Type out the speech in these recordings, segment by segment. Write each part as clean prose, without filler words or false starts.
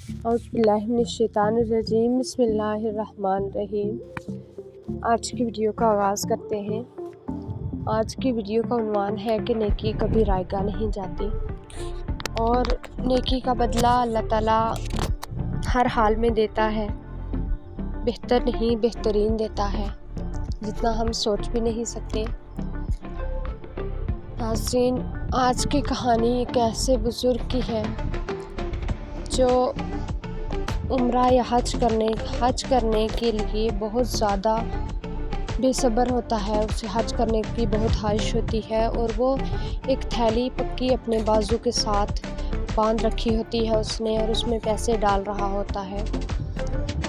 औज़ुबिल्लाहिमिनश्शैतानिर्रजीम बिस्मिल्लाहिर्रहमानिर्रहीम। आज की वीडियो का आगाज़ करते हैं। आज की वीडियो का उन्वान है कि नेकी कभी रायगा नहीं जाती और नेकी का बदला अल्लाह ताला हर हाल में देता है। बेहतर नहीं बेहतरीन देता है, जितना हम सोच भी नहीं सकते। नाज़रीन, आज की कहानी एक ऐसे बुज़ुर्ग की है जो उम्रा या हज करने के लिए बहुत ज़्यादा बेसब्र होता है। उसे हज करने की बहुत ख्वाहिश होती है और वो एक थैली पक्की अपने बाजू के साथ बांध रखी होती है उसने, और उसमें पैसे डाल रहा होता है।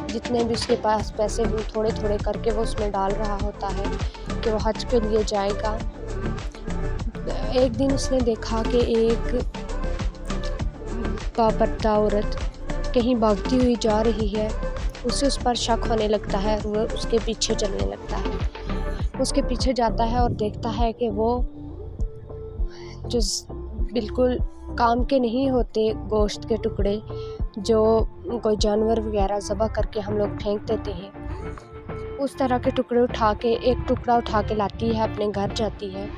जितने भी उसके पास पैसे हुए थोड़े थोड़े करके वो उसमें डाल रहा होता है कि वो हज के लिए जाएगा। एक दिन उसने देखा कि एक बापर्दा औरत कहीं भागती हुई जा रही है। उसे उस पर शक होने लगता है और वो उसके पीछे चलने लगता है। उसके पीछे जाता है और देखता है कि वो जो बिल्कुल काम के नहीं होते गोश्त के टुकड़े जो कोई जानवर वगैरह ज़बह करके हम लोग फेंक देते हैं, उस तरह के टुकड़े एक टुकड़ा उठा के लाती है, अपने घर जाती है।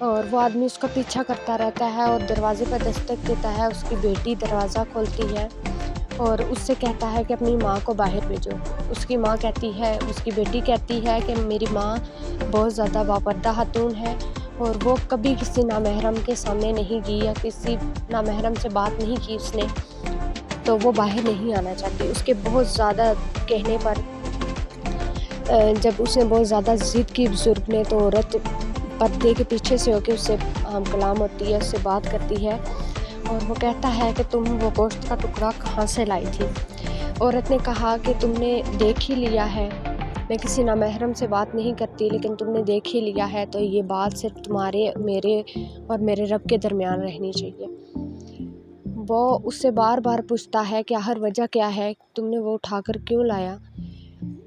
और वो आदमी उसका पीछा करता रहता है और दरवाज़े पर दस्तक देता है। उसकी बेटी दरवाज़ा खोलती है और उससे कहता है कि अपनी माँ को बाहर भेजो। उसकी बेटी कहती है कि मेरी माँ बहुत ज़्यादा बापर्दा खातून है और वो कभी किसी नामहरम के सामने नहीं गई या किसी नामहरम से बात नहीं की उसने, तो वो बाहर नहीं आना चाहती। उसके बहुत ज़्यादा कहने पर जब उसने बहुत ज़्यादा ज़िद की बुज़ुर्ग ने, तो औरत पर्दे के पीछे से होकर उससे हम कलाम होती है, उससे बात करती है और वो कहता है कि तुम वो गोश्त का टुकड़ा कहाँ से लाई थी। औरत ने कहा कि तुमने देख ही लिया है, मैं किसी नामहरम से बात नहीं करती, लेकिन तुमने देख ही लिया है तो ये बात सिर्फ तुम्हारे मेरे और मेरे रब के दरमियान रहनी चाहिए। वो उससे बार बार पूछता है कि आखिर वजह क्या है, तुमने वो उठाकर क्यों लाया।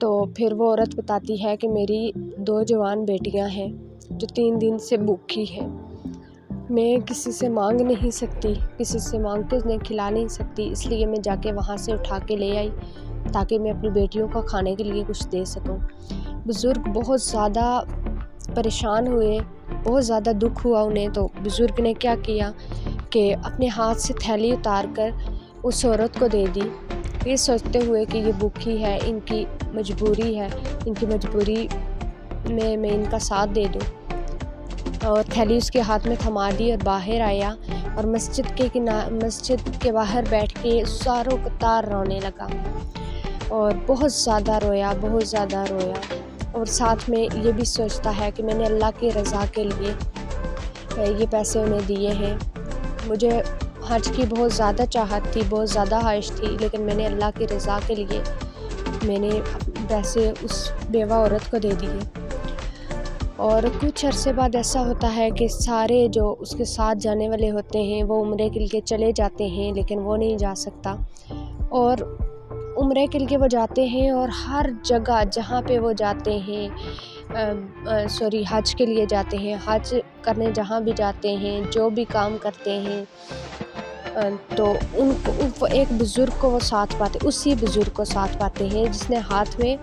तो फिर वो औरत बताती है कि मेरी 2 जवान बेटियां हैं जो 3 दिन से भूखी हैं। मैं किसी से मांग नहीं सकती, किसी से मांग के उन्हें खिला नहीं सकती, इसलिए मैं जाके वहाँ से उठा के ले आई ताकि मैं अपनी बेटियों को खाने के लिए कुछ दे सकूं। बुज़ुर्ग बहुत ज़्यादा परेशान हुए, बहुत ज़्यादा दुख हुआ उन्हें। तो बुज़ुर्ग ने क्या किया कि अपने हाथ से थैली उतार कर उस औरत को दे दी, ये सोचते हुए कि ये भूखी है, इनकी मजबूरी है, इनकी मजबूरी में मैं इनका साथ दे दूं। और थैली उसके हाथ में थमा दी और बाहर आया और मस्जिद के बाहर बैठ के सारों कतार रोने लगा और बहुत ज़्यादा रोया और साथ में ये भी सोचता है कि मैंने अल्लाह की रज़ा के लिए ये पैसे उन्हें दिए हैं। मुझे हज की बहुत ज़्यादा चाहत थी, बहुत ज़्यादा ख्वाहिश थी, लेकिन मैंने अल्लाह की रज़ा के लिए मैंने पैसे उस बेवा औरत को दे दिए। और कुछ अरसे बाद ऐसा होता है कि सारे जो उसके साथ जाने वाले होते हैं वो उम्रे के लिए चले जाते हैं, लेकिन वो नहीं जा सकता। और उम्रे के लिए वो जाते हैं और हर जगह जहाँ पे वो जाते हैं हज के लिए जाते हैं, हज करने जहाँ भी जाते हैं, जो भी काम करते हैं, तो उनको एक बुज़ुर्ग को वो साथ पाते, उसी बुज़ुर्ग को साथ पाते हैं जिसने हाथ में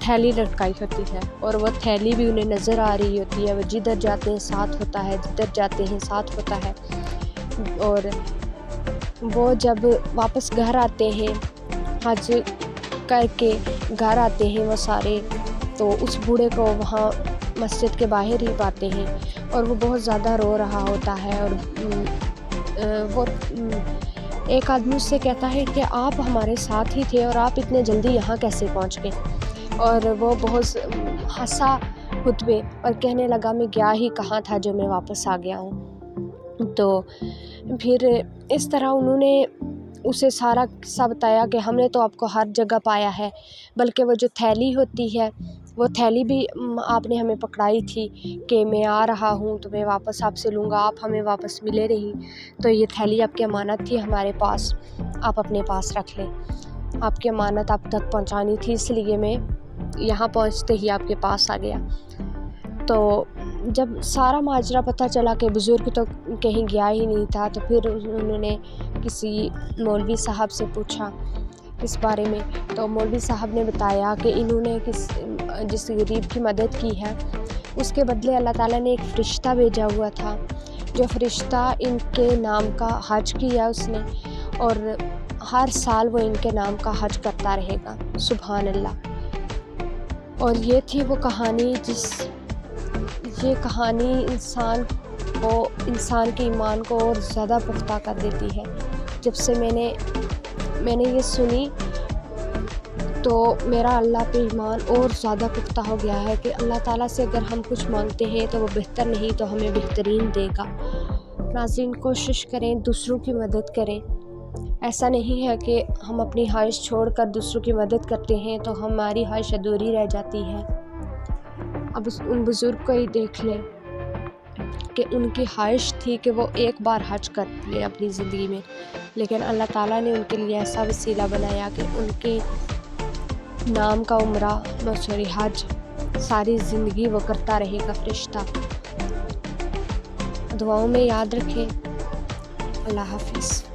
थैली लटकाई होती है और वो थैली भी उन्हें नज़र आ रही होती है। वो जिधर जाते हैं साथ होता है, जिधर जाते हैं साथ होता है। और वो जब वापस घर आते हैं, हज करके घर आते हैं वो सारे, तो उस बूढ़े को वहाँ मस्जिद के बाहर ही पाते हैं और वो बहुत ज़्यादा रो रहा होता है। और वो एक आदमी उससे कहता है कि आप हमारे साथ ही थे और आप इतने जल्दी यहाँ कैसे पहुँच गए। और वो बहुत हंसा खुद पे और कहने लगा मैं गया ही कहाँ था जो मैं वापस आ गया हूँ। तो फिर इस तरह उन्होंने उसे सारा किस्सा बताया कि हमने तो आपको हर जगह पाया है, बल्कि वो जो थैली होती है वो थैली भी आपने हमें पकड़ाई थी कि मैं आ रहा हूँ तो मैं वापस आपसे लूँगा, आप हमें वापस मिले नहीं, तो ये थैली आपकी अमानत थी हमारे पास, आप अपने पास रख लें। आपकी अमानत आप तक पहुँचानी थी, इसलिए मैं यहाँ पहुँचते ही आपके पास आ गया। तो جب سارا ماجرا پتہ چلا کہ بزرگ تو کہیں گیا ہی نہیں تھا، تو پھر انہوں نے کسی مولوی صاحب سے پوچھا اس بارے میں، تو مولوی صاحب نے بتایا کہ انہوں نے جس غریب کی مدد کی ہے اس کے بدلے اللہ تعالیٰ نے ایک فرشتہ بھیجا ہوا تھا، جو فرشتہ ان کے نام کا حج کیا اس نے، اور ہر سال وہ ان کے نام کا حج کرتا رہے گا۔ سبحان اللہ۔ اور یہ تھی وہ کہانی یہ کہانی انسان کے ایمان کو اور زیادہ پختہ کر دیتی ہے۔ جب سے میں نے یہ سنی تو میرا اللہ پہ ایمان اور زیادہ پختہ ہو گیا ہے کہ اللہ تعالیٰ سے اگر ہم کچھ مانگتے ہیں تو وہ بہتر نہیں تو ہمیں بہترین دے گا۔ ناظرین، کوشش کریں دوسروں کی مدد کریں۔ ایسا نہیں ہے کہ ہم اپنی خواہش چھوڑ کر دوسروں کی مدد کرتے ہیں تو ہماری خواہش ادھوری رہ جاتی ہے۔ اب ان بزرگ کو ہی دیکھ لیں کہ ان کی خواہش تھی کہ وہ ایک بار حج کر لیں اپنی زندگی میں، لیکن اللہ تعالیٰ نے ان کے لیے ایسا وسیلہ بنایا کہ ان کے نام کا حج ساری زندگی وہ کرتا رہے گا فرشتہ۔ دعاؤں میں یاد رکھیں۔ اللہ حافظ۔